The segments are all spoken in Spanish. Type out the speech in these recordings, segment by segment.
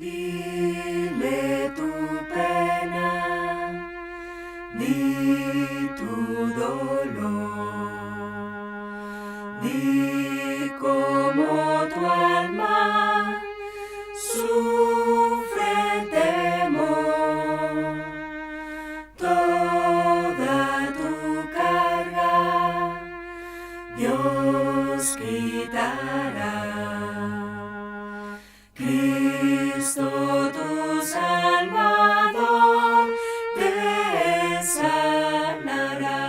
Dile tu pena, di tu dolor, di cómo tu alma sufre temor, toda tu carga Dios quitará. Cristo tu Salvador te sanará.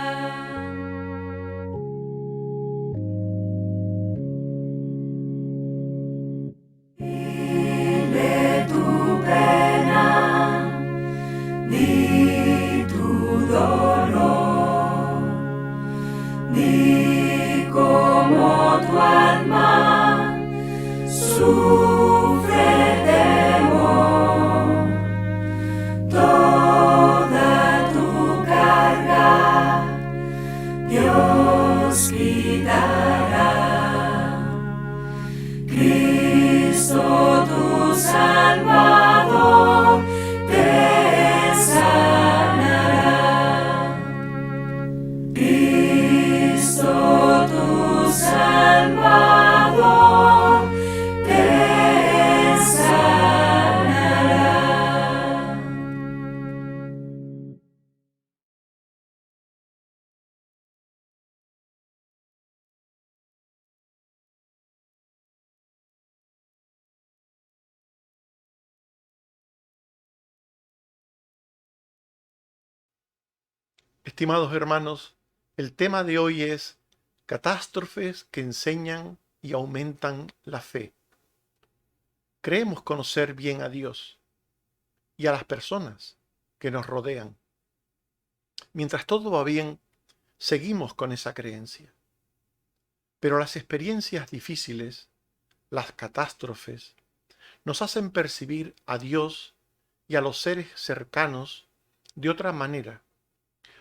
Dile tu pena, di tu dolor, di cómo tu alma sufre temor, toda tu carga Dios quitará. Cristo tu Salvador te sanará. Cristo tu Salvador te sanará. Estimados hermanos, el tema de hoy es catástrofes que enseñan y aumentan la fe. Creemos conocer bien a Dios y a las personas que nos rodean. Mientras todo va bien, seguimos con esa creencia. Pero las experiencias difíciles, las catástrofes, nos hacen percibir a Dios y a los seres cercanos de otra manera,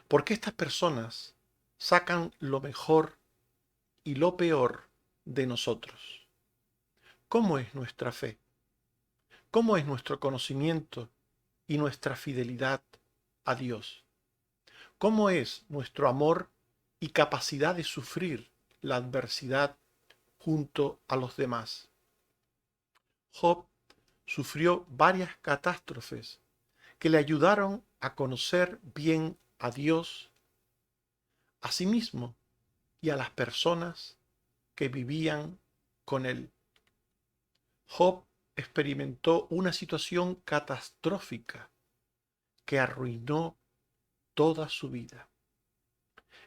porque estas personas sacan lo mejor y lo peor de nosotros. ¿Cómo es nuestra fe? ¿Cómo es nuestro conocimiento y nuestra fidelidad a Dios? ¿Cómo es nuestro amor y capacidad de sufrir la adversidad junto a los demás? Job sufrió varias catástrofes que le ayudaron a conocer bien a Dios, a sí mismo y a las personas que vivían con él. Job experimentó una situación catastrófica que arruinó toda su vida.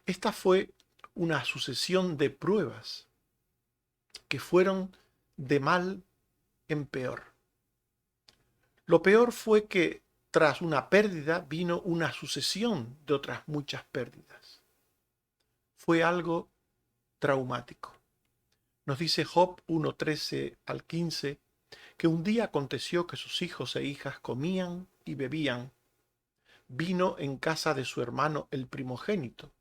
Esta fue una sucesión de pruebas que fueron de mal en peor. Lo peor fue que tras una pérdida vino una sucesión de otras muchas pérdidas. Fue algo traumático. Nos dice Job 1:13 al 15 que un día aconteció que sus hijos e hijas comían y bebían. Vino en casa de su hermano el primogénito.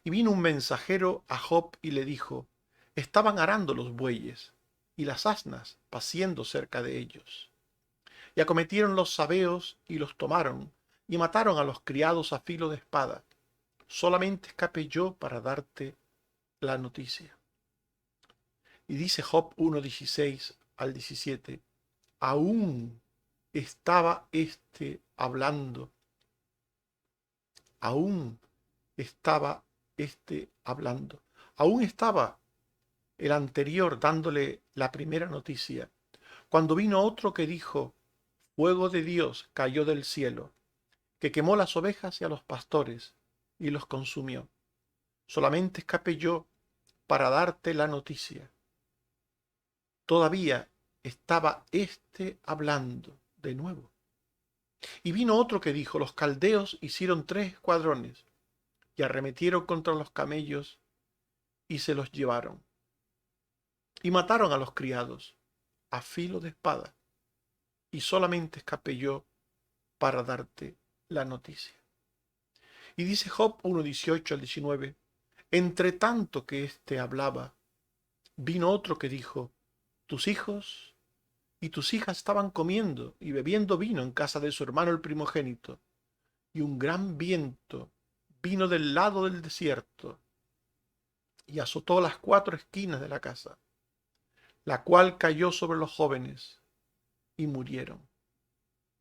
Y vino un mensajero a Job y le dijo, estaban arando los bueyes y las asnas paciendo cerca de ellos. Y acometieron los sabeos y los tomaron, y mataron a los criados a filo de espada. Solamente escapé yo para darte la noticia. Y dice Job 1:16 al 17, aún estaba hablando, aún estaba hablando, aún estaba el anterior dándole la primera noticia, cuando vino otro que dijo, fuego de Dios cayó del cielo, que quemó las ovejas y a los pastores, y los consumió. Solamente escapé yo para darte la noticia. Todavía estaba hablando de nuevo. Y vino otro que dijo, los caldeos hicieron 3 escuadrones, y arremetieron contra los camellos, y se los llevaron. Y mataron a los criados, a filo de espada, y solamente escapé yo para darte la noticia. Y dice Job 1:18 al 19, entre tanto que éste hablaba, vino otro que dijo, tus hijos y tus hijas estaban comiendo y bebiendo vino en casa de su hermano el primogénito, y un gran viento vino del lado del desierto y azotó las 4 esquinas de la casa, la cual cayó sobre los jóvenes y murieron.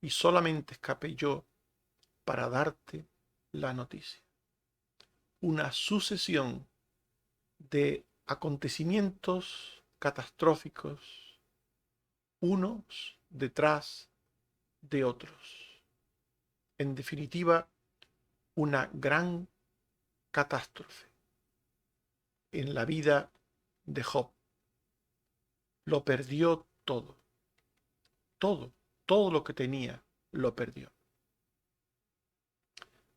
Y solamente escapé yo para darte la noticia. Una sucesión de acontecimientos catastróficos, unos detrás de otros. En definitiva, una gran catástrofe en la vida de Job. Lo perdió todo, todo lo que tenía lo perdió.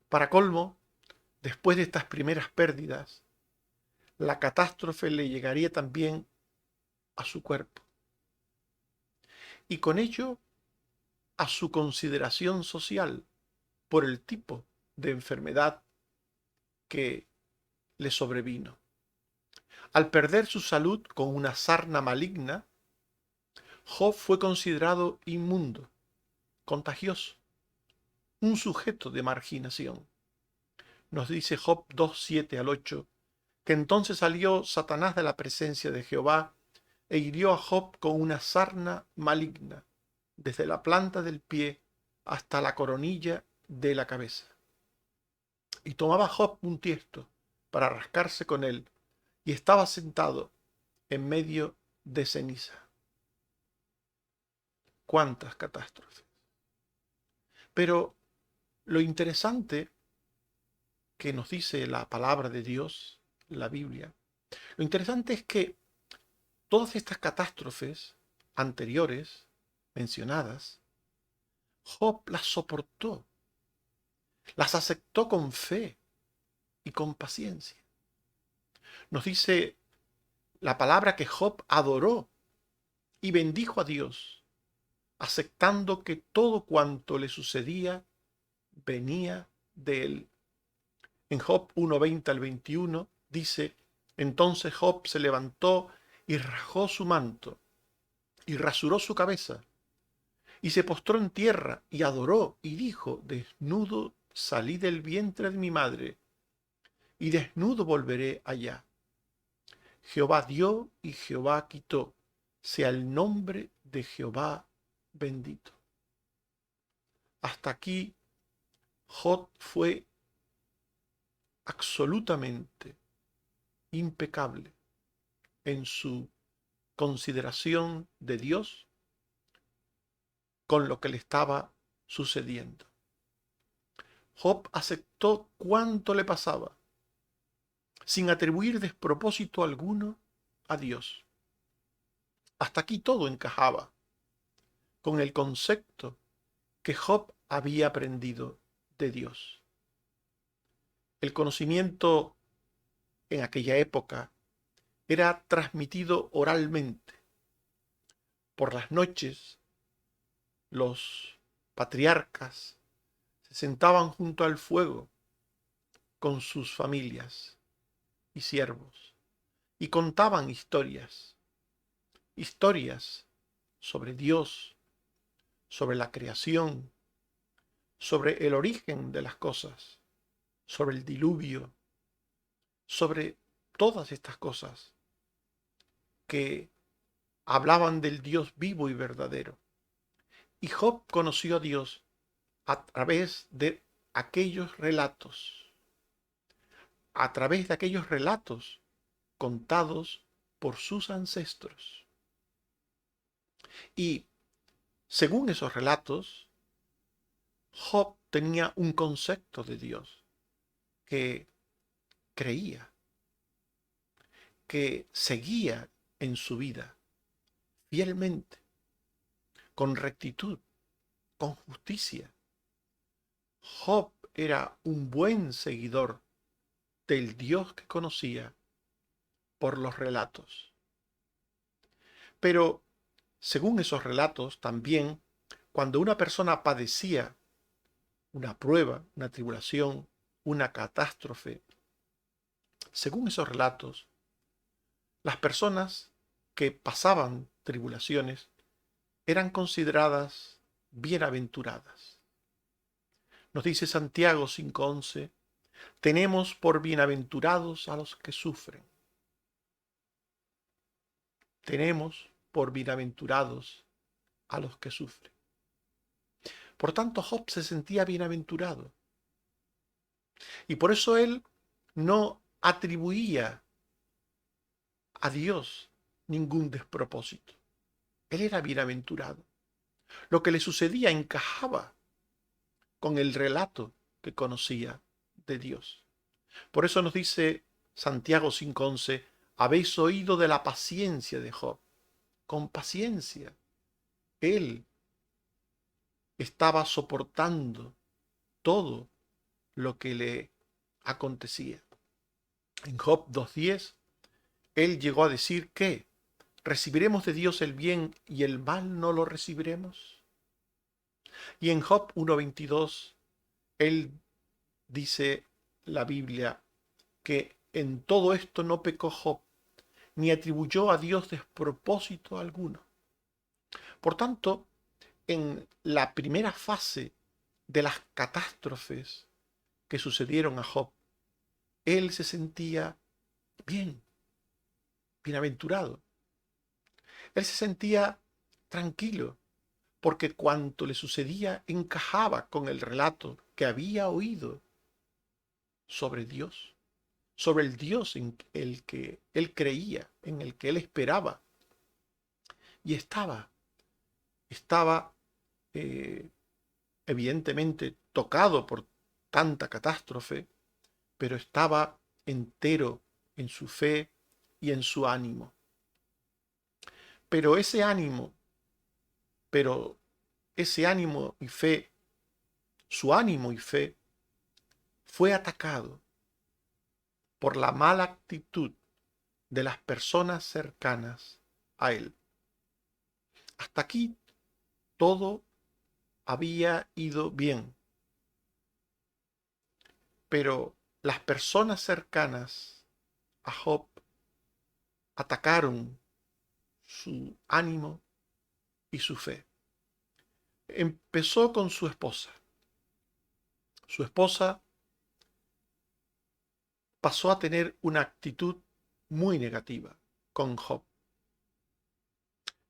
Para colmo, después de estas primeras pérdidas, la catástrofe le llegaría también a su cuerpo y con ello a su consideración social por el tipo de enfermedad que le sobrevino. Al perder su salud con una sarna maligna, Job fue considerado inmundo, contagioso, un sujeto de marginación. Nos dice Job 2:7-8, que entonces salió Satanás de la presencia de Jehová e hirió a Job con una sarna maligna, desde la planta del pie hasta la coronilla de la cabeza. Y tomaba Job un tiesto para rascarse con él, y estaba sentado en medio de ceniza. ¡Cuántas catástrofes! Pero lo interesante que nos dice la palabra de Dios, la Biblia, lo interesante es que todas estas catástrofes anteriores mencionadas, Job las soportó, las aceptó con fe y con paciencia. Nos dice la palabra que Job adoró y bendijo a Dios, aceptando que todo cuanto le sucedía venía de él. En Job 1:20-21 dice, entonces Job se levantó y rajó su manto y rasuró su cabeza y se postró en tierra y adoró y dijo, desnudo salí del vientre de mi madre y desnudo volveré allá. Jehová dio y Jehová quitó, sea el nombre de Jehová bendito. Hasta aquí Job fue absolutamente impecable en su consideración de Dios con lo que le estaba sucediendo. Job aceptó cuanto le pasaba, sin atribuir despropósito alguno a Dios. Hasta aquí todo encajaba con el concepto que Job había aprendido de Dios. El conocimiento en aquella época era transmitido oralmente. Por las noches, los patriarcas se sentaban junto al fuego con sus familias y siervos y contaban historias sobre Dios, sobre la creación, sobre el origen de las cosas, sobre el diluvio, sobre todas estas cosas que hablaban del Dios vivo y verdadero. Y Job conoció a Dios a través de aquellos relatos, contados por sus ancestros. Y según esos relatos, Job tenía un concepto de Dios que creía, que seguía en su vida fielmente, con rectitud, con justicia. Job era un buen seguidor del Dios que conocía por los relatos. Pero, según esos relatos, también, cuando una persona padecía una prueba, una tribulación, una catástrofe, según esos relatos, las personas que pasaban tribulaciones eran consideradas bienaventuradas. Nos dice Santiago 5:11, tenemos por bienaventurados a los que sufren. Tenemos por bienaventurados a los que sufren. Por tanto, Job se sentía bienaventurado. Y por eso él no atribuía a Dios ningún despropósito. Él era bienaventurado. Lo que le sucedía encajaba con el relato que conocía de Dios. Por eso nos dice Santiago 5:11, habéis oído de la paciencia de Job. Con paciencia. Él estaba soportando todo lo que le acontecía. En Job 2:10, él llegó a decir que ¿recibiremos de Dios el bien y el mal no lo recibiremos? Y en Job 1:22, él dice la Biblia que en todo esto no pecó Job, ni atribuyó a Dios despropósito alguno. Por tanto, en la primera fase de las catástrofes que sucedieron a Job, él se sentía bien, bienaventurado. Él se sentía tranquilo, porque cuanto le sucedía encajaba con el relato que había oído sobre Dios, sobre el Dios en el que él creía, en el que él esperaba. Y estaba evidentemente tocado por tanta catástrofe, pero estaba entero en su fe y en su ánimo. Pero ese ánimo y fe, su ánimo y fe, fue atacado por la mala actitud de las personas cercanas a él. Hasta aquí todo había ido bien, pero las personas cercanas a Job atacaron su ánimo y su fe. Empezó con su esposa. Su esposa pasó a tener una actitud muy negativa con Job.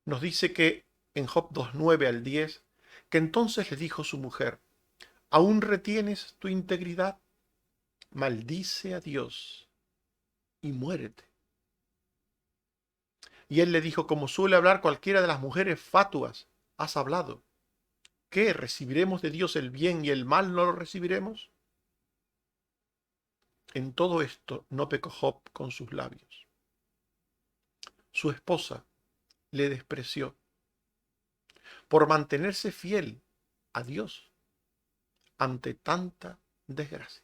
Nos dice que en Job 2:9 al 10, que entonces le dijo su mujer, ¿aún retienes tu integridad? Maldice a Dios y muérete. Y él le dijo, como suele hablar cualquiera de las mujeres fatuas, has hablado. ¿Qué? ¿Recibiremos de Dios el bien y el mal no lo recibiremos? En todo esto no pecó Job con sus labios. Su esposa le despreció por mantenerse fiel a Dios ante tanta desgracia.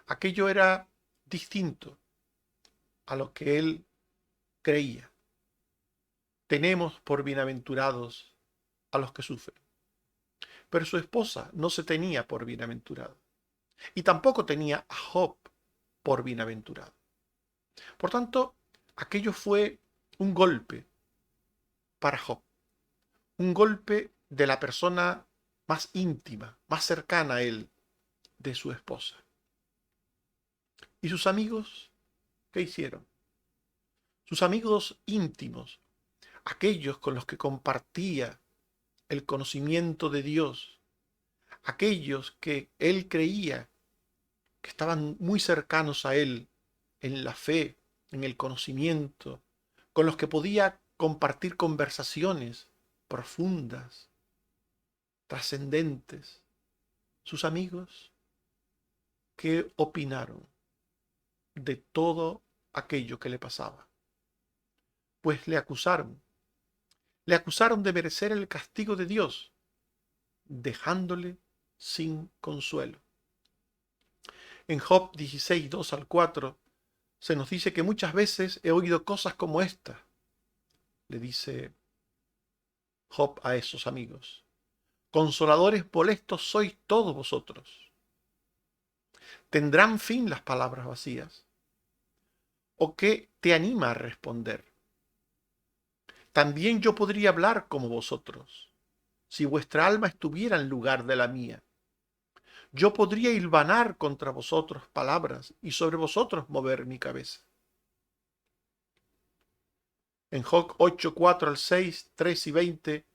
Aquello era distinto a lo que él creía. Tenemos por bienaventurados a los que sufren. Pero su esposa no se tenía por bienaventurado. Y tampoco tenía a Job por bienaventurado. Por tanto, aquello fue un golpe para Job. Un golpe de la persona más íntima, más cercana a él, de su esposa. ¿Y sus amigos qué hicieron? Sus amigos íntimos, aquellos con los que compartía el conocimiento de Dios, aquellos que él creía que estaban muy cercanos a él en la fe, en el conocimiento, con los que podía compartir conversaciones profundas, trascendentes. Sus amigos, ¿qué opinaron de todo aquello que le pasaba? Pues le acusaron de merecer el castigo de Dios, dejándole sin consuelo. En Job 16, 2 al 4, se nos dice que muchas veces he oído cosas como esta, le dice Job a esos amigos. Consoladores molestos sois todos vosotros. ¿Tendrán fin las palabras vacías? ¿O qué te anima a responder? También yo podría hablar como vosotros, si vuestra alma estuviera en lugar de la mía. Yo podría hilvanar contra vosotros palabras y sobre vosotros mover mi cabeza. En Job 8, 4 al 6, 3 y 20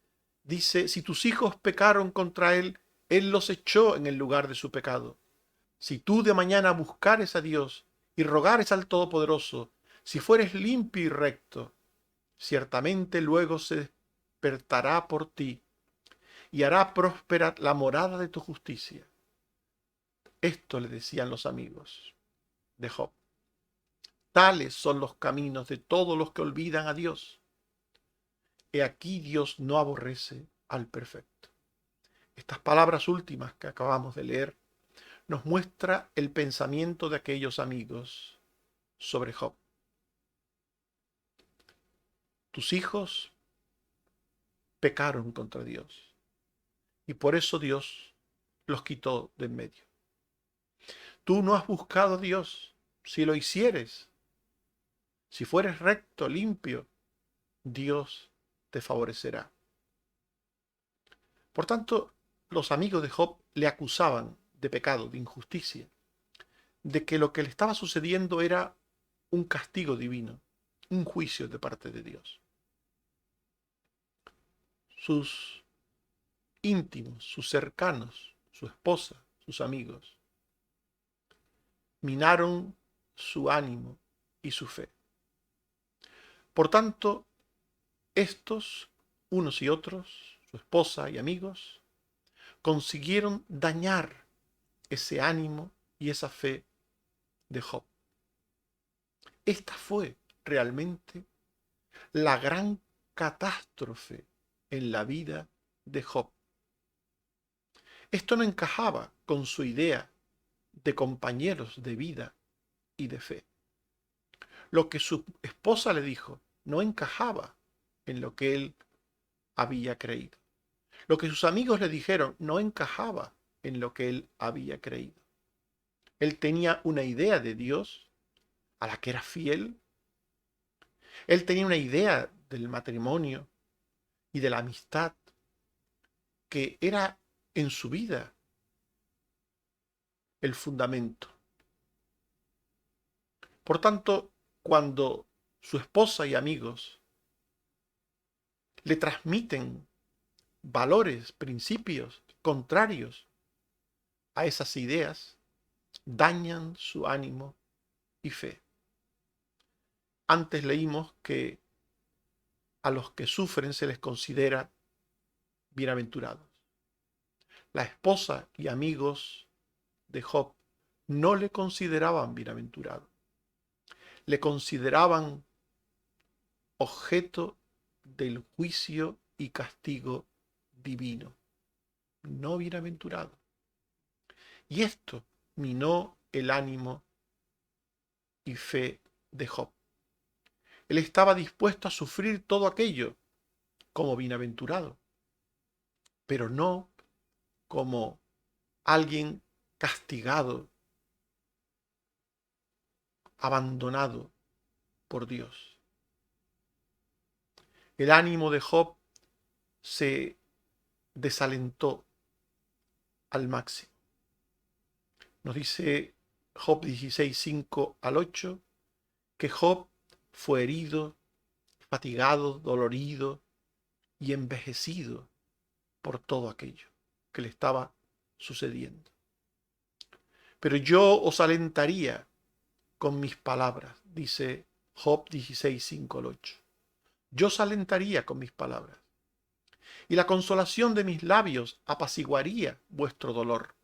dice, si tus hijos pecaron contra él los echó en el lugar de su pecado. Si tú de mañana buscares a Dios y rogares al Todopoderoso, si fueres limpio y recto, ciertamente luego se despertará por ti y hará próspera la morada de tu justicia. Esto le decían los amigos de Job. Tales son los caminos de todos los que olvidan a Dios. He aquí Dios no aborrece al perfecto. Estas palabras últimas que acabamos de leer nos muestra el pensamiento de aquellos amigos sobre Job. Tus hijos pecaron contra Dios y por eso Dios los quitó de en medio. Tú no has buscado a Dios. Si lo hicieres, si fueres recto, limpio, Dios te favorecerá. Por tanto, los amigos de Job le acusaban de pecado, de injusticia, de que lo que le estaba sucediendo era un castigo divino, un juicio de parte de Dios. Sus íntimos, sus cercanos, su esposa, sus amigos, minaron su ánimo y su fe. Por tanto, estos, unos y otros, su esposa y amigos, consiguieron dañar ese ánimo y esa fe de Job. Esta fue realmente la gran catástrofe en la vida de Job. Esto no encajaba con su idea de compañeros de vida y de fe. Lo que su esposa le dijo no encajaba en lo que él había creído. Lo que sus amigos le dijeron no encajaba en lo que él había creído. Él tenía una idea de Dios a la que era fiel. Él tenía una idea del matrimonio y de la amistad que era en su vida el fundamento. Por tanto, cuando su esposa y amigos le transmiten valores, principios contrarios a esas ideas, dañan su ánimo y fe. Antes leímos que a los que sufren se les considera bienaventurados. La esposa y amigos de Job no le consideraban bienaventurado. Le consideraban objeto del juicio y castigo divino, no bienaventurado. Y esto minó el ánimo y fe de Job. Él estaba dispuesto a sufrir todo aquello como bienaventurado, pero no como alguien castigado, abandonado por Dios. El ánimo de Job se desalentó al máximo. Nos dice Job 16, 5 al 8, que Job fue herido, fatigado, dolorido y envejecido por todo aquello que le estaba sucediendo. Pero yo os alentaría con mis palabras, dice Job 16, 5 al 8. Yo os alentaría con mis palabras, y la consolación de mis labios apaciguaría vuestro dolor.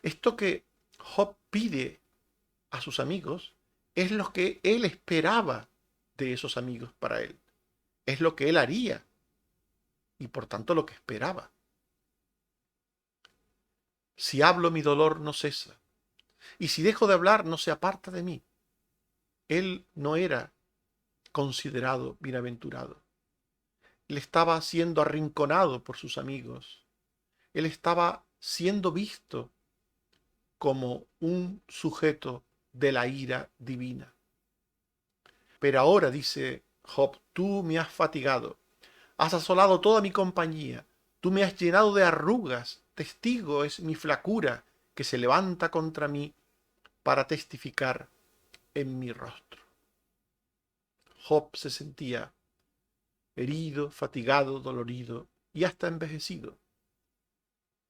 Esto que Job pide a sus amigos es lo que él esperaba de esos amigos para él. Es lo que él haría y por tanto lo que esperaba. Si hablo, mi dolor no cesa, y si dejo de hablar, no se aparta de mí. Él no era considerado bienaventurado. Él estaba siendo arrinconado por sus amigos. Él estaba siendo visto como un sujeto de la ira divina. Pero ahora, dice Job, tú me has fatigado, has asolado toda mi compañía, tú me has llenado de arrugas, testigo es mi flacura que se levanta contra mí para testificar en mi rostro. Job se sentía herido, fatigado, dolorido y hasta envejecido.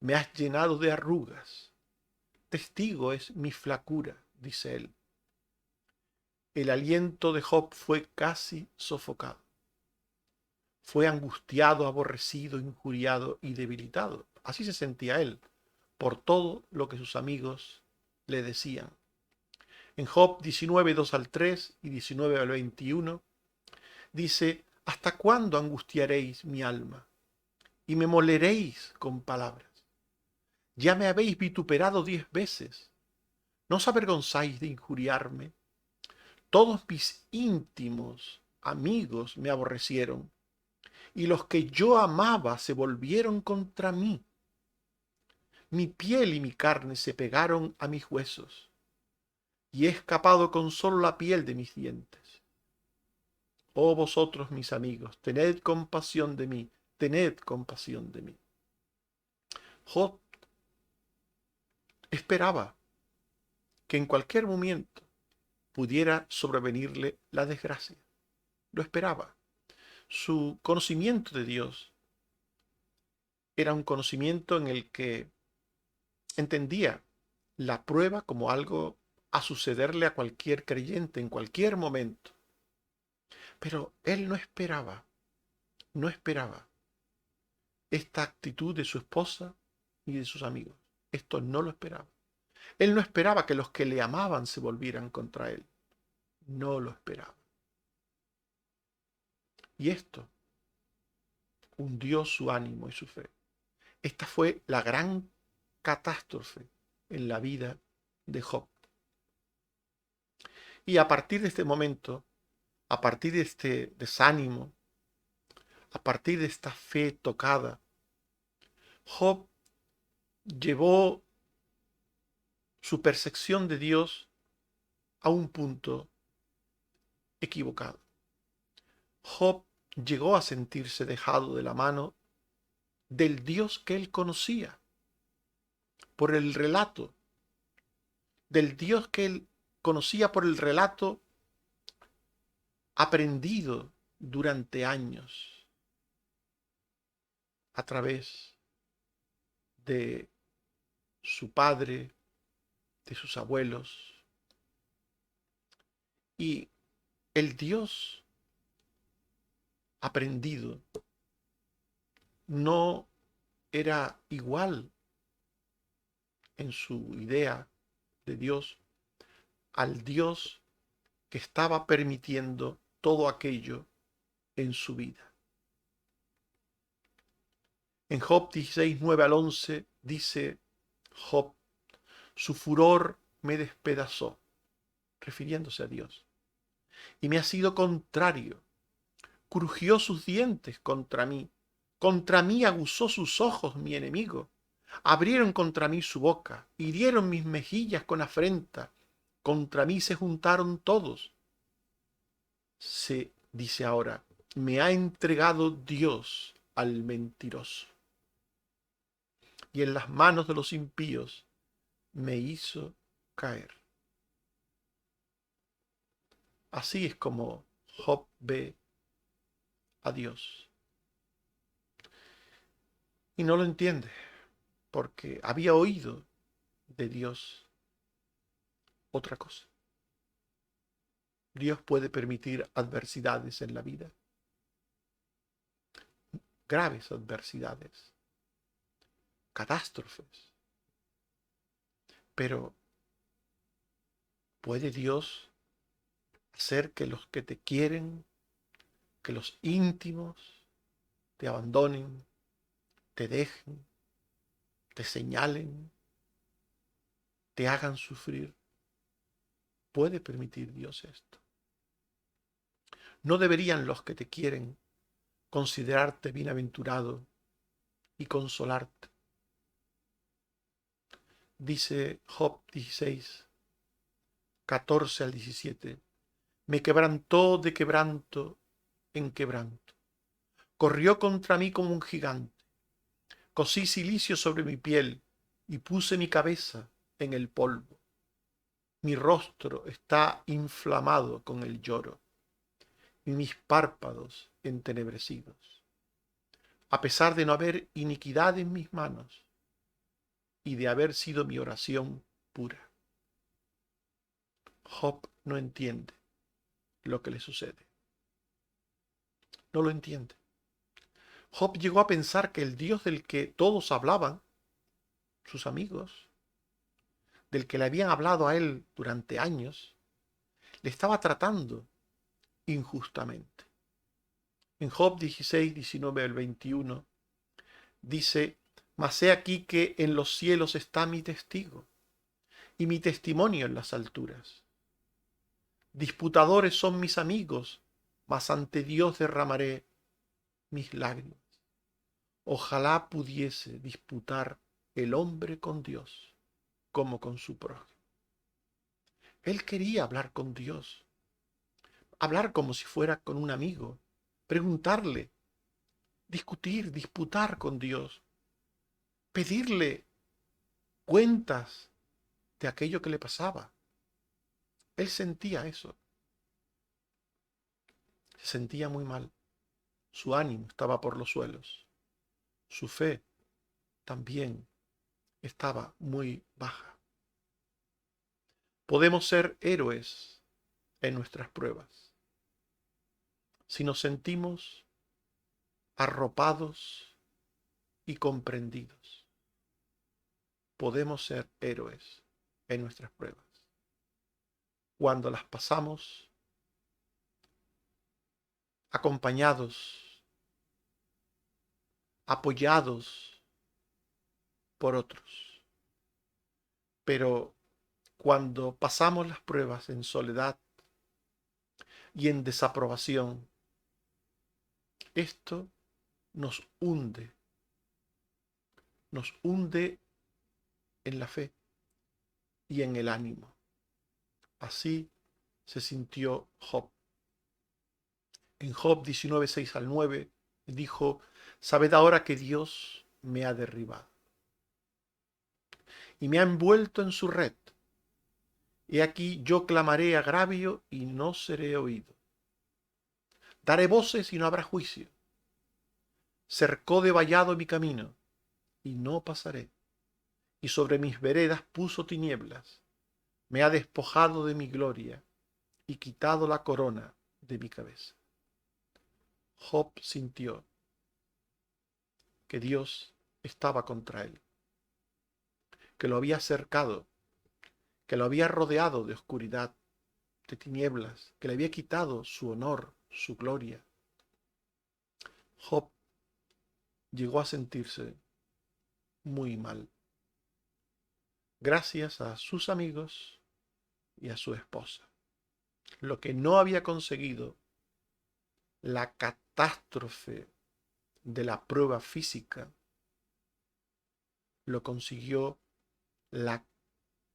Me has llenado de arrugas, testigo es mi flacura, dice él. El aliento de Job fue casi sofocado. Fue angustiado, aborrecido, injuriado y debilitado. Así se sentía él, por todo lo que sus amigos le decían. En Job 19, 2 al 3 y 19 al 21, dice, ¿hasta cuándo angustiaréis mi alma y me moleréis con palabras? Ya me habéis vituperado 10 veces. ¿No os avergonzáis de injuriarme? Todos mis íntimos amigos me aborrecieron, y los que yo amaba se volvieron contra mí. Mi piel y mi carne se pegaron a mis huesos, y he escapado con solo la piel de mis dientes. Oh vosotros mis amigos, tened compasión de mí, tened compasión de mí. Job esperaba que en cualquier momento pudiera sobrevenirle la desgracia. Lo esperaba. Su conocimiento de Dios era un conocimiento en el que entendía la prueba como algo a sucederle a cualquier creyente en cualquier momento. Pero él no esperaba esta actitud de su esposa y de sus amigos. Esto no lo esperaba. Él no esperaba que los que le amaban se volvieran contra él. No lo esperaba. Y esto hundió su ánimo y su fe. Esta fue la gran catástrofe en la vida de Job. Y a partir de este momento, a partir de este desánimo, a partir de esta fe tocada, Job llevó su percepción de Dios a un punto equivocado. Job llegó a sentirse dejado de la mano del Dios que él conocía, por el relato, del Dios que él conocía por el relato aprendido durante años a través de su padre, de sus abuelos. Y el Dios aprendido no era igual en su idea de Dios al Dios que estaba permitiendo todo aquello en su vida. En Job 16, 9 al 11 dice Job, su furor me despedazó, refiriéndose a Dios, y me ha sido contrario, crujió sus dientes contra mí aguzó sus ojos mi enemigo, abrieron contra mí su boca, hirieron mis mejillas con afrenta, contra mí se juntaron todos. Se dice ahora, me ha entregado Dios al mentiroso, y en las manos de los impíos me hizo caer. Así es como Job ve a Dios. Y no lo entiende, porque había oído de Dios otra cosa. Dios puede permitir adversidades en la vida, graves adversidades, catástrofes. Pero ¿puede Dios hacer que los que te quieren, que los íntimos, te abandonen, te dejen, te señalen, te hagan sufrir? ¿Puede permitir Dios esto? ¿No deberían los que te quieren considerarte bienaventurado y consolarte? Dice Job 16, 14 al 17, me quebrantó de quebranto en quebranto. Corrió contra mí como un gigante. Cosí cilicio sobre mi piel y puse mi cabeza en el polvo. Mi rostro está inflamado con el lloro y mis párpados entenebrecidos, a pesar de no haber iniquidad en mis manos y de haber sido mi oración pura. Job no entiende lo que le sucede. No lo entiende. Job llegó a pensar que el Dios del que todos hablaban, sus amigos, del que le habían hablado a él durante años, le estaba tratando injustamente. En Job 16, 19 al 21, dice: Mas he aquí que en los cielos está mi testigo, y mi testimonio en las alturas. Disputadores son mis amigos, mas ante Dios derramaré mis lágrimas. Ojalá pudiese disputar el hombre con Dios como con su prójimo. Él quería hablar con Dios, hablar como si fuera con un amigo, preguntarle, discutir, disputar con Dios, pedirle cuentas de aquello que le pasaba. Él sentía eso, se sentía muy mal, su ánimo estaba por los suelos, su fe también estaba muy baja. Podemos ser héroes en nuestras pruebas si nos sentimos arropados y comprendidos. Podemos ser héroes en nuestras pruebas cuando las pasamos acompañados, apoyados por otros. Pero cuando pasamos las pruebas en soledad y en desaprobación, esto nos hunde en la fe y en el ánimo. Así se sintió Job. En Job 19, 6 al 9, dijo: Sabed ahora que Dios me ha derribado y me ha envuelto en su red. He aquí yo clamaré agravio y no seré oído. Daré voces y no habrá juicio. Cercó de vallado mi camino y no pasaré. Y sobre mis veredas puso tinieblas. Me ha despojado de mi gloria y quitado la corona de mi cabeza. Job sintió que Dios estaba contra él, que lo había cercado, que lo había rodeado de oscuridad, de tinieblas, que le había quitado su honor, su gloria. Job llegó a sentirse muy mal, gracias a sus amigos y a su esposa. Lo que no había conseguido la catástrofe de la prueba física, lo consiguió la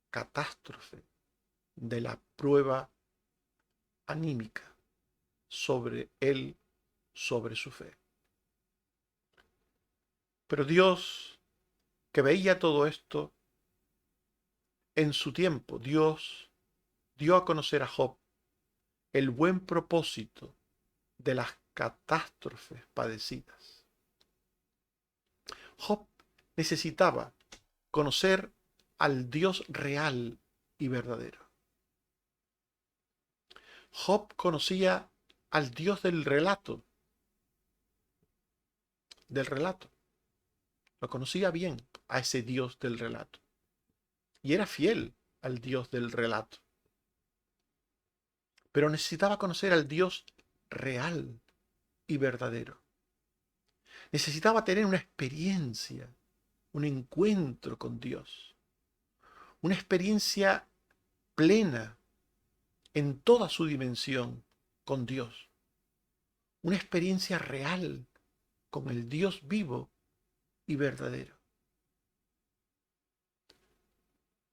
catástrofe de la prueba anímica sobre él, sobre su fe. Pero Dios, que veía todo esto, en su tiempo, Dios dio a conocer a Job el buen propósito de las catástrofes padecidas. Job necesitaba conocer al Dios real y verdadero. Job conocía al Dios del relato. Lo conocía bien a ese Dios del relato. Y era fiel al Dios del relato. Pero necesitaba conocer al Dios real y verdadero. Necesitaba tener una experiencia, un encuentro con Dios. Una experiencia plena en toda su dimensión con Dios. Una experiencia real con el Dios vivo y verdadero.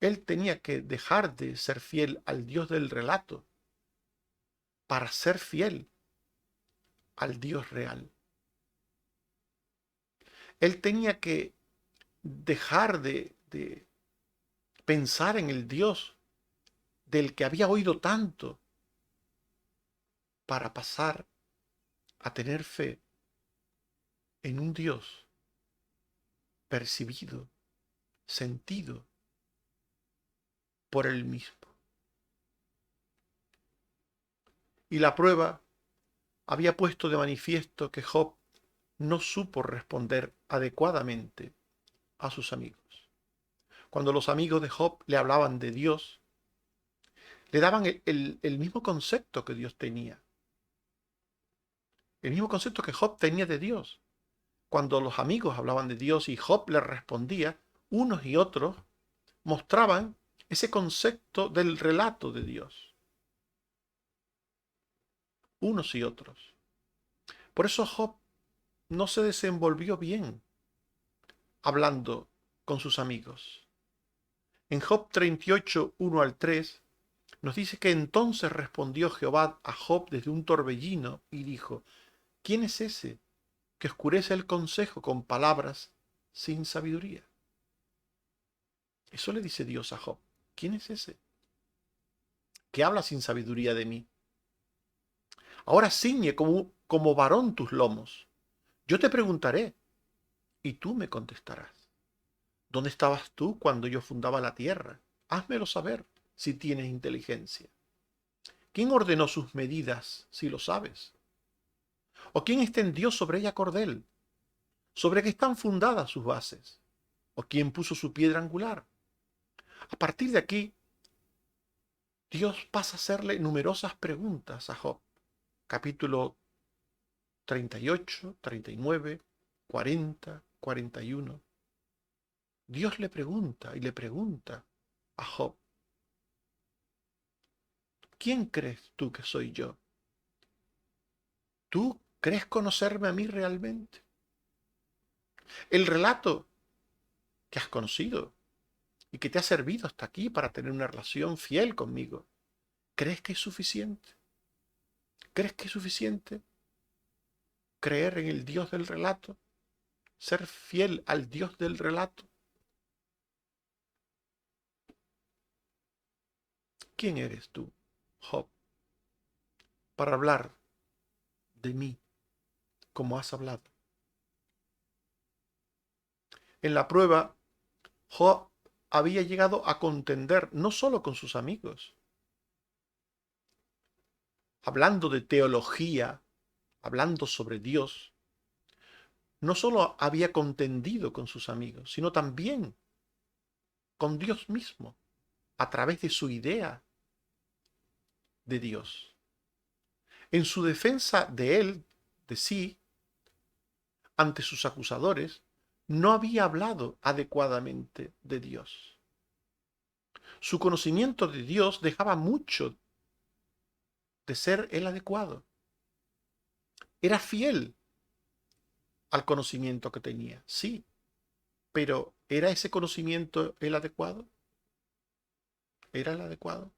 Él tenía que dejar de ser fiel al Dios del relato para ser fiel al Dios real. Él tenía que dejar de pensar en el Dios del que había oído tanto para pasar a tener fe en un Dios percibido, sentido por él mismo. Y la prueba había puesto de manifiesto que Job no supo responder adecuadamente a sus amigos. Cuando los amigos de Job le hablaban de Dios, le daban el mismo concepto que Dios tenía, el mismo concepto que Job tenía de Dios. Cuando los amigos hablaban de Dios y Job les respondía, unos y otros mostraban ese concepto del relato de Dios, unos y otros. Por eso Job no se desenvolvió bien hablando con sus amigos. En Job 38, 1 al 3, nos dice que entonces respondió Jehová a Job desde un torbellino y dijo, ¿quién es ese que oscurece el consejo con palabras sin sabiduría? Eso le dice Dios a Job. ¿Quién es ese que habla sin sabiduría de mí? Ahora ciñe como varón tus lomos. Yo te preguntaré y tú me contestarás. ¿Dónde estabas tú cuando yo fundaba la tierra? Házmelo saber si tienes inteligencia. ¿Quién ordenó sus medidas, si lo sabes? ¿O quién extendió sobre ella cordel? ¿Sobre qué están fundadas sus bases? ¿O quién puso su piedra angular? A partir de aquí, Dios pasa a hacerle numerosas preguntas a Job. Capítulo 38, 39, 40, 41. Dios le pregunta y le pregunta a Job, ¿quién crees tú que soy yo? ¿Tú crees conocerme a mí realmente? El relato que has conocido y que te ha servido hasta aquí para tener una relación fiel conmigo, ¿crees que es suficiente? ¿Crees que es suficiente creer en el Dios del relato? ¿Ser fiel al Dios del relato? ¿Quién eres tú, Job, para hablar de mí como has hablado? En la prueba, Job había llegado a contender no solo con sus amigos, hablando de teología, hablando sobre Dios, no solo había contendido con sus amigos, sino también con Dios mismo, a través de su idea de Dios. En su defensa de él, de sí, ante sus acusadores, no había hablado adecuadamente de Dios. Su conocimiento de Dios dejaba mucho de ser el adecuado. Era fiel al conocimiento que tenía, sí, pero ¿era ese conocimiento el adecuado? ¿Era el adecuado?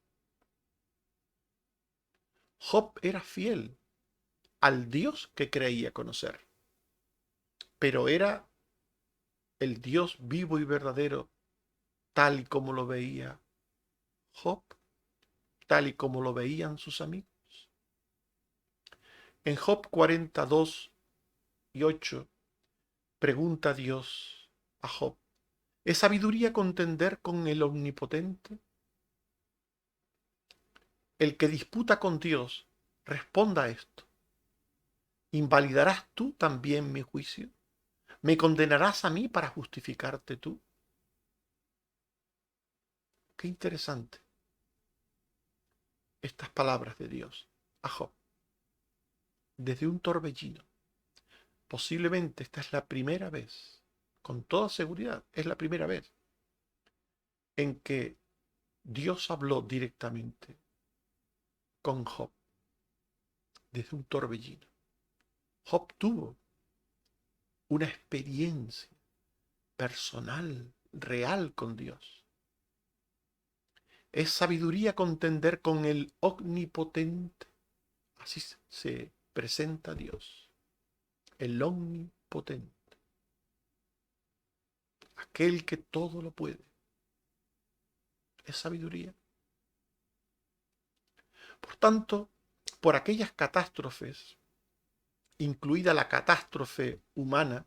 Job era fiel al Dios que creía conocer, pero era el Dios vivo y verdadero tal y como lo veía Job, tal y como lo veían sus amigos. En Job 42 y 8 pregunta Dios a Job, ¿es sabiduría contender con el Omnipotente? El que disputa con Dios, responda a esto. ¿Invalidarás tú también mi juicio? ¿Me condenarás a mí para justificarte tú? Qué interesante estas palabras de Dios a Job. Desde un torbellino. Posiblemente esta es la primera vez, con toda seguridad, es la primera vez en que Dios habló directamente con Job desde un torbellino. Job tuvo una experiencia personal, real con Dios. Es sabiduría contender con el omnipotente. Así se presenta a Dios, el omnipotente, aquel que todo lo puede. Es sabiduría. Por tanto, por aquellas catástrofes, incluida la catástrofe humana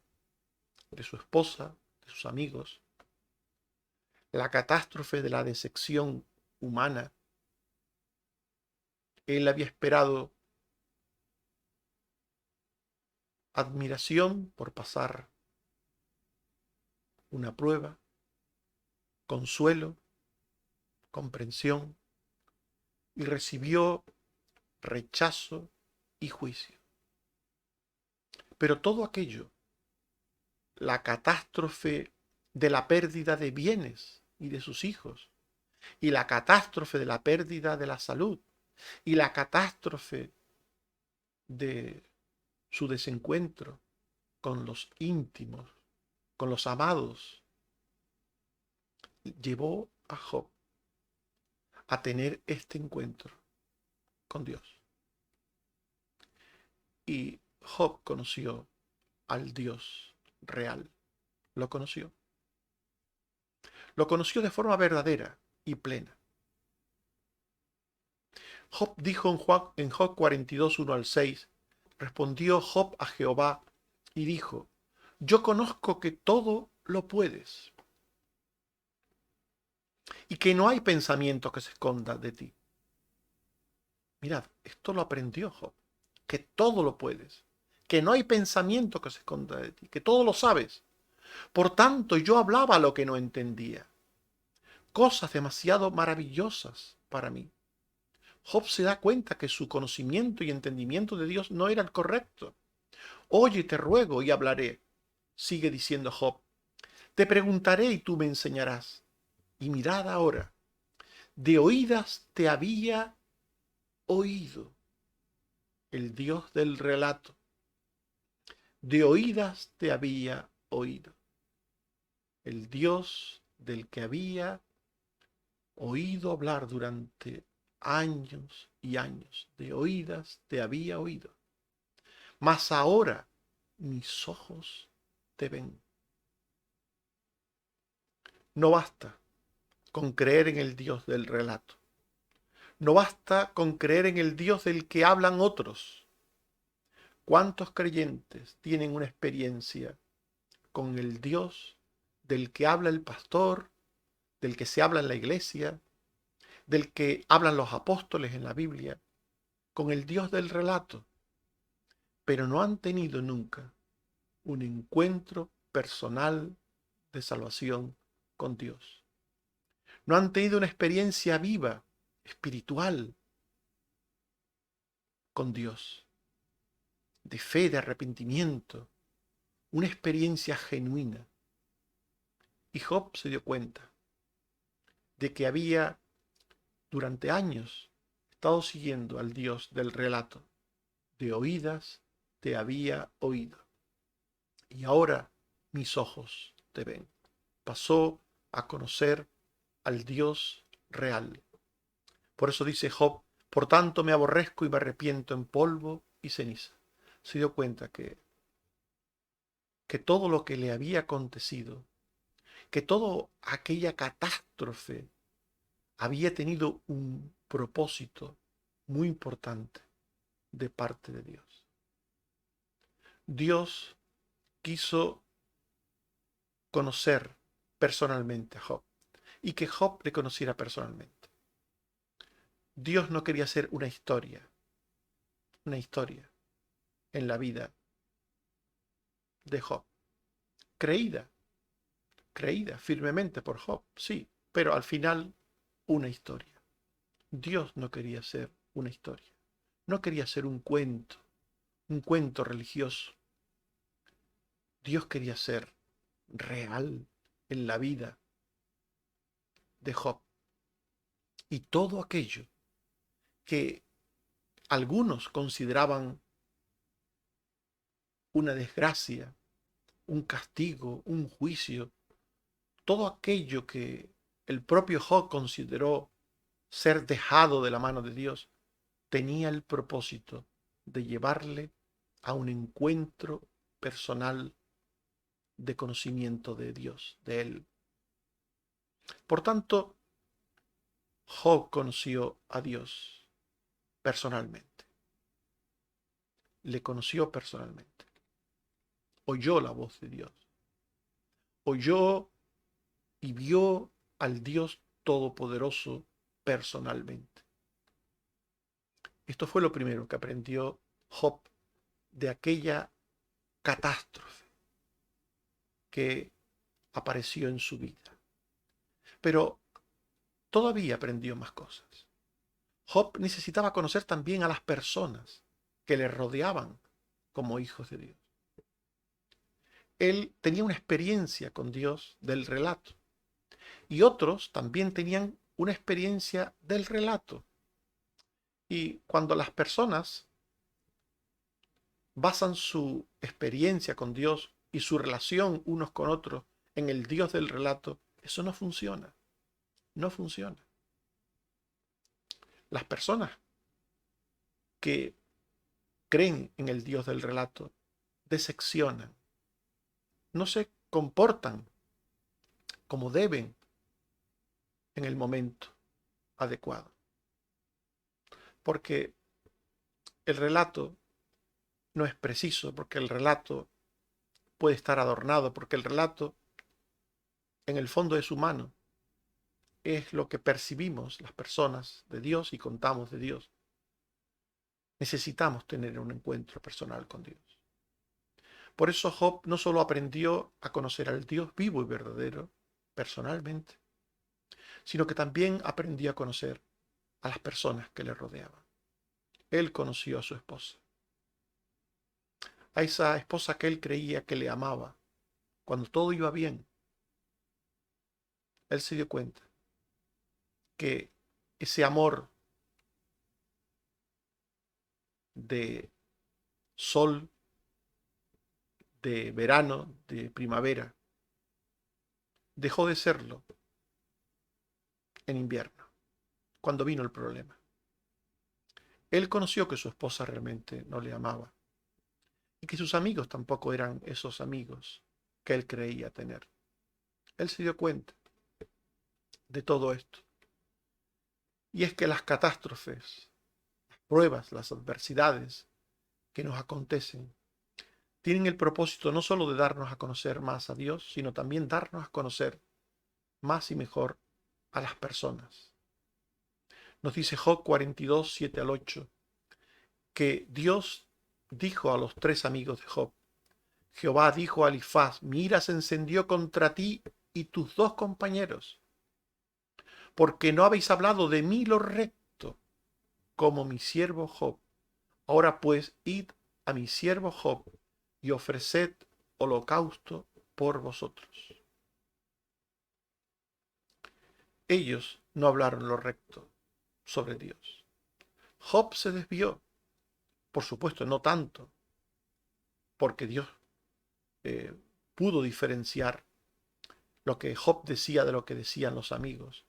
de su esposa, de sus amigos, la catástrofe de la decepción humana, él había esperado admiración por pasar una prueba, consuelo, comprensión, y recibió rechazo y juicio. Pero todo aquello, la catástrofe de la pérdida de bienes y de sus hijos, y la catástrofe de la pérdida de la salud, y la catástrofe de su desencuentro con los íntimos, con los amados, llevó a Job a tener este encuentro con Dios. Y Job conoció al Dios real. Lo conoció. Lo conoció de forma verdadera y plena. Job dijo en Job 42, 1 al 6, respondió Job a Jehová y dijo, yo conozco que todo lo puedes y que no hay pensamiento que se esconda de ti. Mirad, esto lo aprendió Job, que todo lo puedes, que no hay pensamiento que se esconda de ti, que todo lo sabes. Por tanto, yo hablaba lo que no entendía, cosas demasiado maravillosas para mí. Job se da cuenta que su conocimiento y entendimiento de Dios no era el correcto. Oye, te ruego y hablaré. Sigue diciendo Job. Te preguntaré y tú me enseñarás. Y mirad ahora, de oídas te había oído, el Dios del relato. De oídas te había oído, el Dios del que había oído hablar durante años y años. De oídas te había oído. Mas ahora mis ojos te ven. No basta con creer en el Dios del relato. No basta con creer en el Dios del que hablan otros. ¿Cuántos creyentes tienen una experiencia con el Dios del que habla el pastor, del que se habla en la iglesia, del que hablan los apóstoles en la Biblia, con el Dios del relato, pero no han tenido nunca un encuentro personal de salvación con Dios? No han tenido una experiencia viva, espiritual, con Dios, de fe, de arrepentimiento, una experiencia genuina. Y Job se dio cuenta de que había durante años estado siguiendo al Dios del relato. De oídas te había oído, y ahora mis ojos te ven. Pasó a conocer al Dios real. Por eso dice Job, por tanto me aborrezco y me arrepiento en polvo y ceniza. Se dio cuenta que todo lo que le había acontecido, que toda aquella catástrofe había tenido un propósito muy importante de parte de Dios. Dios quiso conocer personalmente a Job y que Job le conociera personalmente. Dios no quería hacer una historia en la vida de Job, creída firmemente por Job, sí, pero al final una historia. Dios no quería hacer una historia, no quería hacer un cuento religioso. Dios quería ser real en la vida de Job. Y todo aquello que algunos consideraban una desgracia, un castigo, un juicio, todo aquello que el propio Job consideró ser dejado de la mano de Dios, tenía el propósito de llevarle a un encuentro personal de conocimiento de Dios, de Él. Por tanto, Job conoció a Dios personalmente. Le conoció personalmente. Oyó la voz de Dios. Oyó y vio al Dios Todopoderoso personalmente. Esto fue lo primero que aprendió Job de aquella catástrofe que apareció en su vida. Pero todavía aprendió más cosas. Job necesitaba conocer también a las personas que le rodeaban como hijos de Dios. Él tenía una experiencia con Dios del relato y otros también tenían una experiencia del relato. Y cuando las personas basan su experiencia con Dios y su relación unos con otros en el Dios del relato, eso no funciona. No funciona. Las personas que creen en el Dios del relato decepcionan, no se comportan como deben en el momento adecuado. Porque el relato no es preciso, porque el relato puede estar adornado, porque el relato en el fondo es humano. Es lo que percibimos las personas de Dios y contamos de Dios. Necesitamos tener un encuentro personal con Dios. Por eso Job no solo aprendió a conocer al Dios vivo y verdadero personalmente, sino que también aprendió a conocer a las personas que le rodeaban. Él conoció a su esposa, a esa esposa que él creía que le amaba. Cuando todo iba bien, él se dio cuenta que ese amor de sol, de verano, de primavera, dejó de serlo en invierno, cuando vino el problema. Él conoció que su esposa realmente no le amaba y que sus amigos tampoco eran esos amigos que él creía tener. Él se dio cuenta de todo esto. Y es que las catástrofes, las pruebas, las adversidades que nos acontecen, tienen el propósito no solo de darnos a conocer más a Dios, sino también darnos a conocer más y mejor a las personas. Nos dice Job 42, 7 al 8, que Dios dijo a los tres amigos de Job: Jehová dijo a Elifaz, mi ira se encendió contra ti y tus dos compañeros, porque no habéis hablado de mí lo recto, como mi siervo Job. Ahora pues, id a mi siervo Job y ofreced holocausto por vosotros. Ellos no hablaron lo recto sobre Dios. Job se desvió, por supuesto, no tanto, porque Dios eh, pudo diferenciar lo que Job decía de lo que decían los amigos.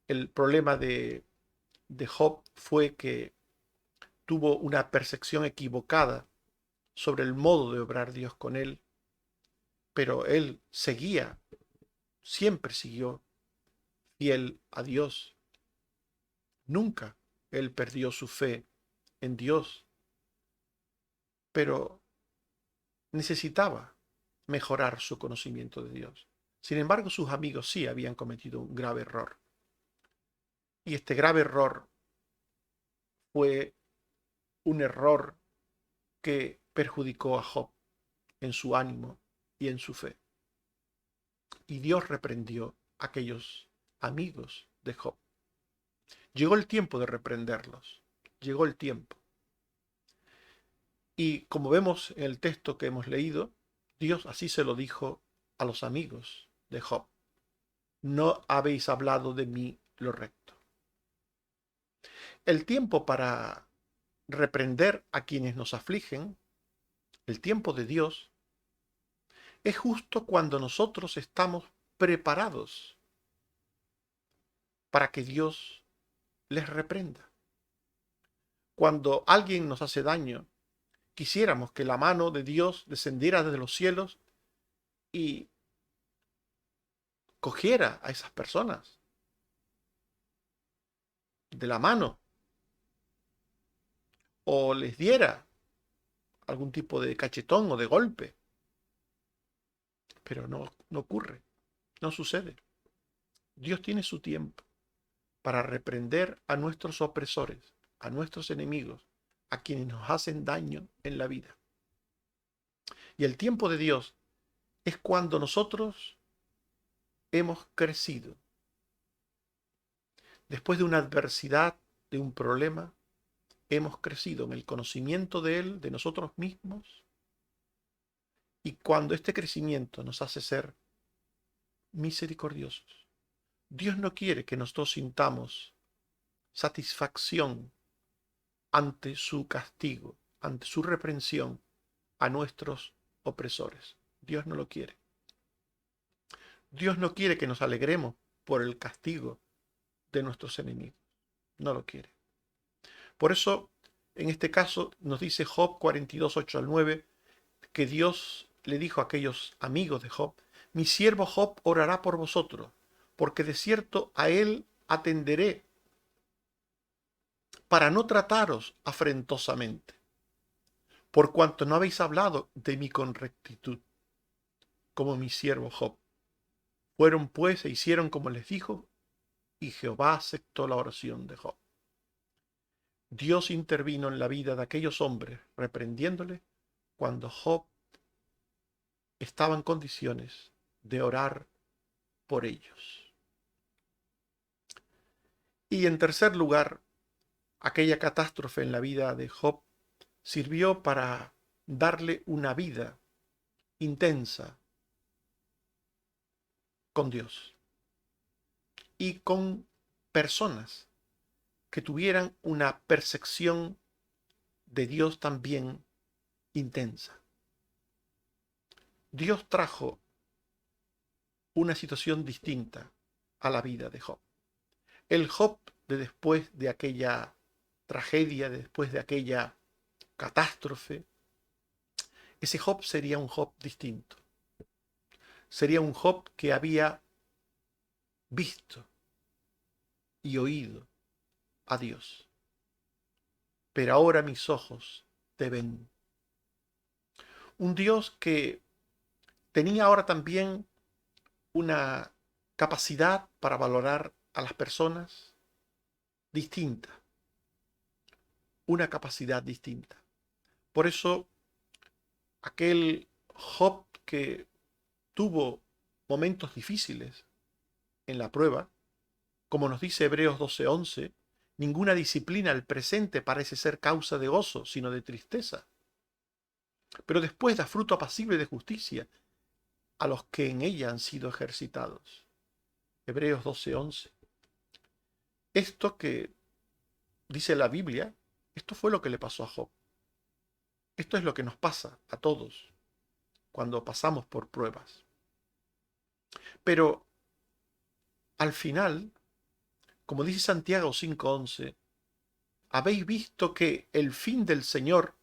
El problema de Job fue que tuvo una percepción equivocada sobre el modo de obrar Dios con él, pero él seguía, siempre siguió fiel a Dios. Nunca él perdió su fe en Dios, pero necesitaba mejorar su conocimiento de Dios. Sin embargo, sus amigos sí habían cometido un grave error. Y este grave error fue un error que perjudicó a Job en su ánimo y en su fe. Y Dios reprendió a aquellos amigos de Job. Llegó el tiempo de reprenderlos. Llegó el tiempo. Y como vemos en el texto que hemos leído, Dios así se lo dijo a los amigos de Job: no habéis hablado de mí lo recto. El tiempo para reprender a quienes nos afligen, el tiempo de Dios, es justo cuando nosotros estamos preparados para que Dios les reprenda. cuando alguien nos hace daño, quisiéramos que la mano de Dios descendiera desde los cielos y cogiera a esas personas de la mano o les diera algún tipo de cachetón o de golpe. Pero no ocurre, no sucede. Dios tiene su tiempo para reprender a nuestros opresores, a nuestros enemigos, a quienes nos hacen daño en la vida. Y el tiempo de Dios es cuando nosotros hemos crecido. Después de una adversidad, de un problema, hemos crecido en el conocimiento de Él, de nosotros mismos, y cuando este crecimiento nos hace ser misericordiosos. Dios no quiere que nosotros sintamos satisfacción ante su castigo, ante su reprensión a nuestros opresores. Dios no lo quiere. Dios no quiere que nos alegremos por el castigo de nuestros enemigos. No lo quiere. Por eso, en este caso, nos dice Job 42, 8 al 9, que Dios le dijo a aquellos amigos de Job: mi siervo Job orará por vosotros, porque de cierto a él atenderé, para no trataros afrentosamente, por cuanto no habéis hablado de mí con rectitud, como mi siervo Job. Fueron pues e hicieron como les dijo, y Jehová aceptó la oración de Job. Dios intervino en la vida de aquellos hombres, reprendiéndole cuando Job estaba en condiciones de orar por ellos. Y en tercer lugar, aquella catástrofe en la vida de Job sirvió para darle una vida intensa con Dios y con personas que tuvieran una percepción de Dios también intensa. Dios trajo una situación distinta a la vida de Job. El Job de después de aquella tragedia, después de aquella catástrofe, ese Job sería un Job distinto. Sería un Job que había visto y oído a Dios. Pero ahora mis ojos te ven. Un Dios que tenía ahora también una capacidad para valorar a las personas distinta. Una capacidad distinta. Por eso, aquel Job que tuvo momentos difíciles en la prueba, como nos dice Hebreos 12:11, ninguna disciplina al presente parece ser causa de gozo, sino de tristeza. Pero después da fruto apacible de justicia a los que en ella han sido ejercitados. Hebreos 12:11. Esto que dice la Biblia, esto fue lo que le pasó a Job. Esto es lo que nos pasa a todos cuando pasamos por pruebas. Pero al final, como dice Santiago 5:11, habéis visto que el fin del Señor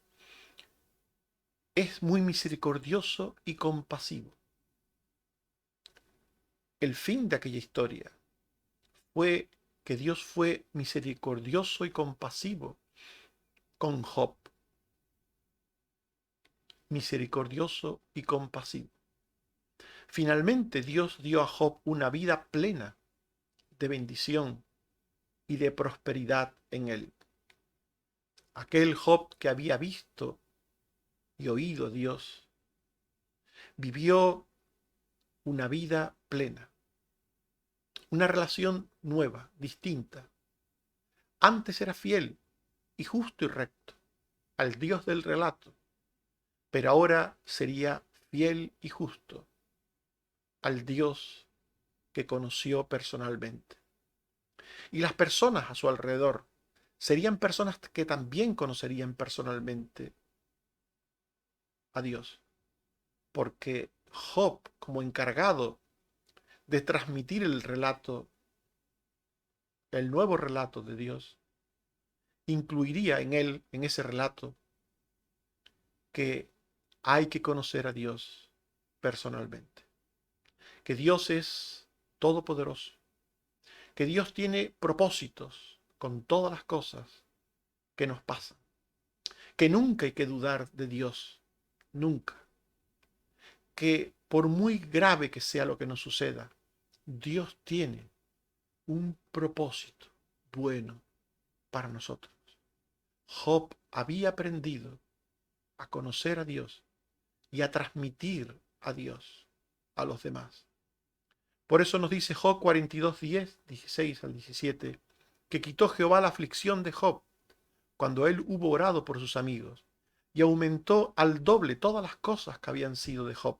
es muy misericordioso y compasivo. El fin de aquella historia fue que Dios fue misericordioso y compasivo con Job. Misericordioso y compasivo. Finalmente Dios dio a Job una vida plena de bendición y de prosperidad en él. Aquel Job que había visto y oído a Dios, vivió una vida plena, una relación nueva, distinta. Antes era fiel y justo y recto al Dios del relato, pero ahora sería fiel y justo al Dios que conoció personalmente. Y las personas a su alrededor serían personas que también conocerían personalmente a Dios, porque Job, como encargado de transmitir el relato, el nuevo relato de Dios, incluiría en ese relato, que hay que conocer a Dios personalmente, que Dios es todopoderoso, que Dios tiene propósitos con todas las cosas que nos pasan, que nunca hay que dudar de Dios, nunca, que por muy grave que sea lo que nos suceda, Dios tiene un propósito bueno para nosotros. Job había aprendido a conocer a Dios y a transmitir a Dios a los demás. Por eso nos dice Job 42, 10, 16 al 17, que quitó Jehová la aflicción de Job cuando él hubo orado por sus amigos, y aumentó al doble todas las cosas que habían sido de Job.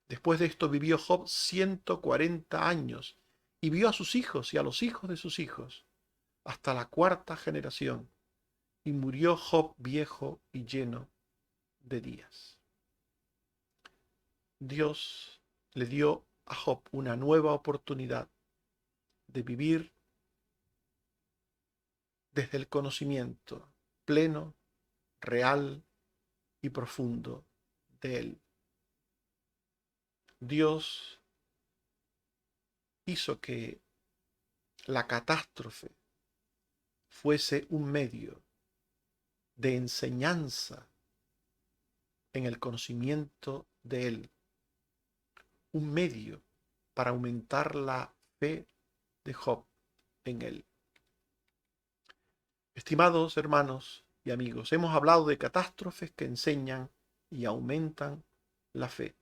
Después de esto vivió Job 140 años, y vio a sus hijos y a los hijos de sus hijos, hasta la cuarta generación, y murió Job viejo y lleno de días. Dios le dio a Job una nueva oportunidad de vivir desde el conocimiento pleno, real y profundo de Él. Dios hizo que la catástrofe fuese un medio de enseñanza en el conocimiento de Él, un medio para aumentar la fe de Job en Él. Estimados hermanos y amigos, hemos hablado de catástrofes que enseñan y aumentan la fe.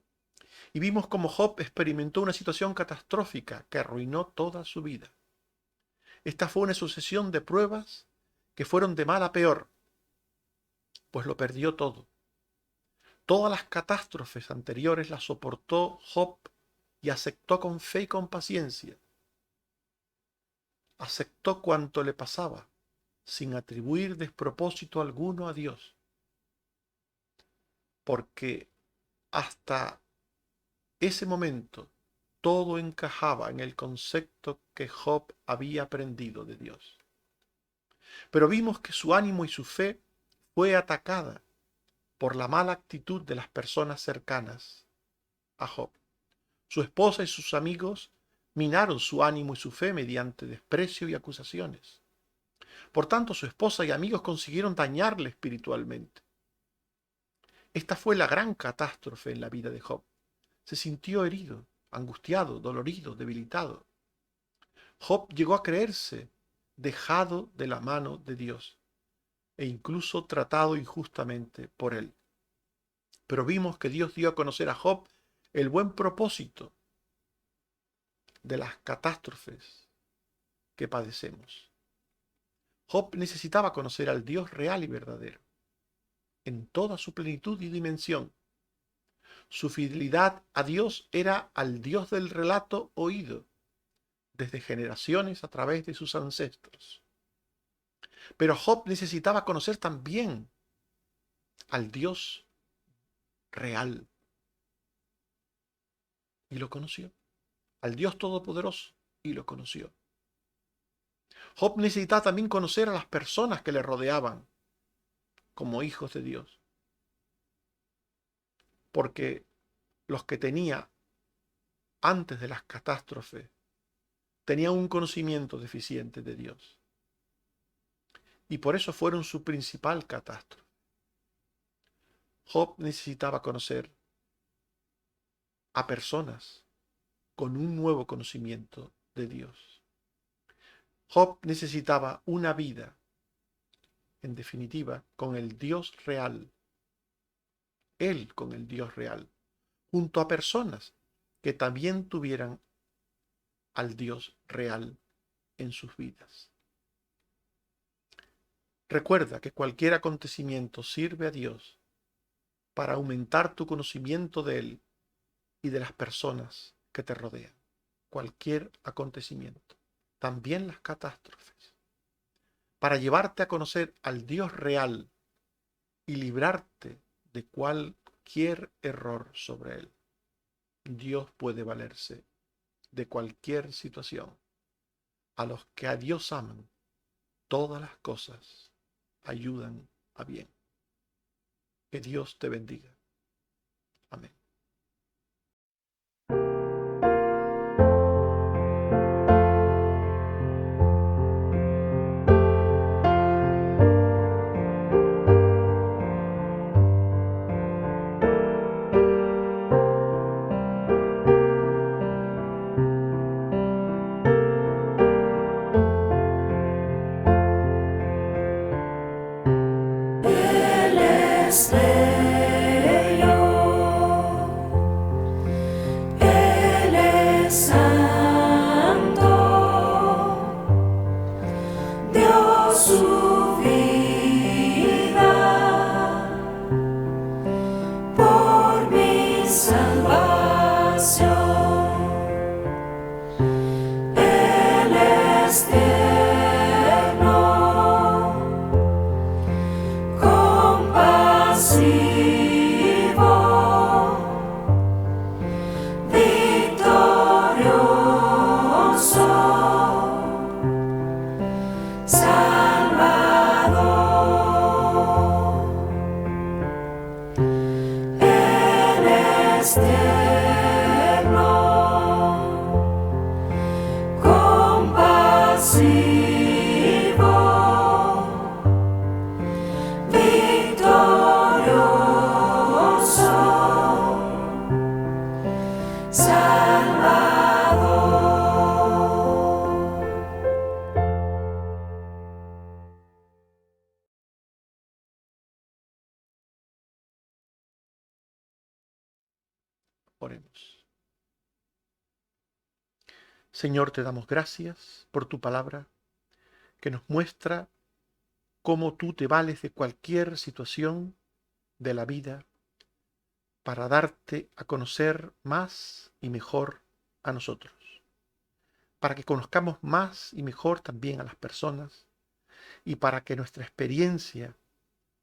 Y vimos cómo Job experimentó una situación catastrófica que arruinó toda su vida. Esta fue una sucesión de pruebas que fueron de mal a peor, pues lo perdió todo. Todas las catástrofes anteriores las soportó Job y aceptó con fe y con paciencia. Aceptó cuanto le pasaba, sin atribuir despropósito alguno a Dios, porque hasta ese momento todo encajaba en el concepto que Job había aprendido de Dios. Pero vimos que su ánimo y su fe fue atacada por la mala actitud de las personas cercanas a Job. Su esposa y sus amigos minaron su ánimo y su fe mediante desprecio y acusaciones. Por tanto, su esposa y amigos consiguieron dañarle espiritualmente. Esta fue la gran catástrofe en la vida de Job. Se sintió herido, angustiado, dolorido, debilitado. Job llegó a creerse dejado de la mano de Dios e incluso tratado injustamente por él. Pero vimos que Dios dio a conocer a Job el buen propósito de las catástrofes que padecemos. Job necesitaba conocer al Dios real y verdadero, en toda su plenitud y dimensión. Su fidelidad a Dios era al Dios del relato oído desde generaciones a través de sus ancestros. Pero Job necesitaba conocer también al Dios real. Y lo conoció. Al Dios Todopoderoso. Y lo conoció. Job necesitaba también conocer a las personas que le rodeaban como hijos de Dios. Porque los que tenía antes de las catástrofes tenían un conocimiento deficiente de Dios. Y por eso fueron su principal catástrofe. Job necesitaba conocer a personas con un nuevo conocimiento de Dios. Job necesitaba una vida, en definitiva, con el Dios real. Él con el Dios real, junto a personas que también tuvieran al Dios real en sus vidas. Recuerda que cualquier acontecimiento sirve a Dios para aumentar tu conocimiento de Él y de las personas que te rodean. Cualquier acontecimiento, también las catástrofes, para llevarte a conocer al Dios real y librarte de cualquier error sobre Él. Dios puede valerse de cualquier situación. A los que a Dios aman, todas las cosas ayudan a bien. Que Dios te bendiga. Amén. Él es bello, Él es santo, dio su vida por mi salvación. Él es tierno, compasivo, victorioso, Salvador. Él es tierno, compasivo, victorioso, Salvador. Oremos. Señor, te damos gracias por tu palabra que nos muestra cómo tú te vales de cualquier situación de la vida para darte a conocer más y mejor a nosotros, para que conozcamos más y mejor también a las personas y para que nuestra experiencia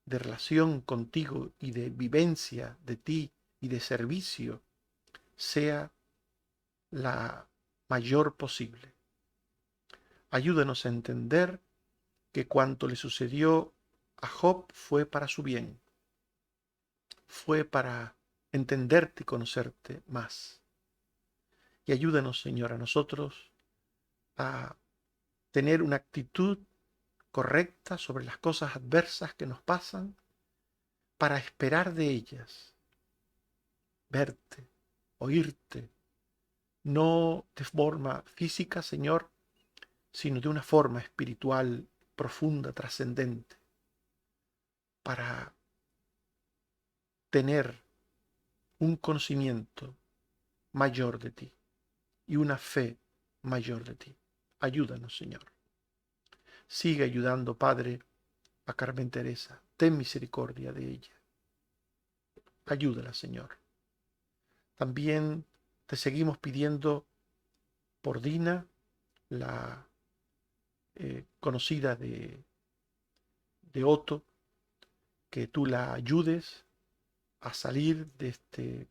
de relación contigo y de vivencia de ti y de servicio sea la mayor posible. Ayúdanos a entender que cuanto le sucedió a Job fue para su bien, fue para entenderte y conocerte más. Y ayúdanos, Señor, a nosotros a tener una actitud correcta sobre las cosas adversas que nos pasan para esperar de ellas verte, oírte, no de forma física, Señor, sino de una forma espiritual, profunda, trascendente, para tener un conocimiento mayor de ti y una fe mayor de ti. Ayúdanos, Señor. Sigue ayudando, Padre, a Carmen Teresa. Ten misericordia de ella. Ayúdala, Señor. También te seguimos pidiendo por Dina, la conocida de Otto, que tú la ayudes a salir de este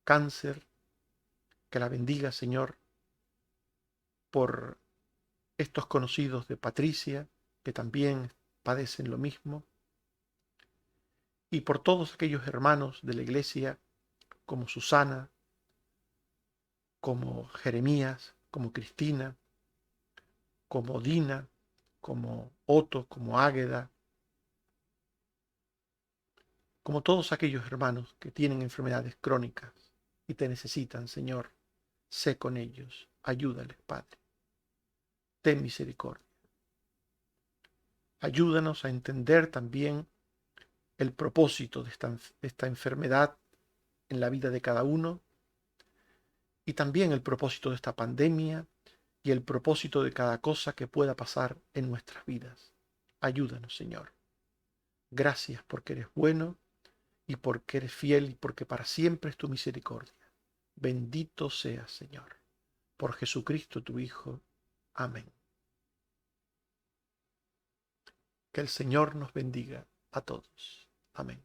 cáncer, que la bendiga, Señor, por estos conocidos de Patricia, que también padecen lo mismo, y por todos aquellos hermanos de la iglesia, como Susana, como Jeremías, como Cristina, como Dina, como Otto, como Águeda, como todos aquellos hermanos que tienen enfermedades crónicas y te necesitan, Señor. Sé con ellos, ayúdales, Padre. Ten misericordia. Ayúdanos a entender también el propósito de esta enfermedad en la vida de cada uno y también el propósito de esta pandemia y el propósito de cada cosa que pueda pasar en nuestras vidas. Ayúdanos, Señor. Gracias porque eres bueno y porque eres fiel y porque para siempre es tu misericordia. Bendito seas, Señor, por Jesucristo tu Hijo. Amén. Que el Señor nos bendiga a todos. Amén.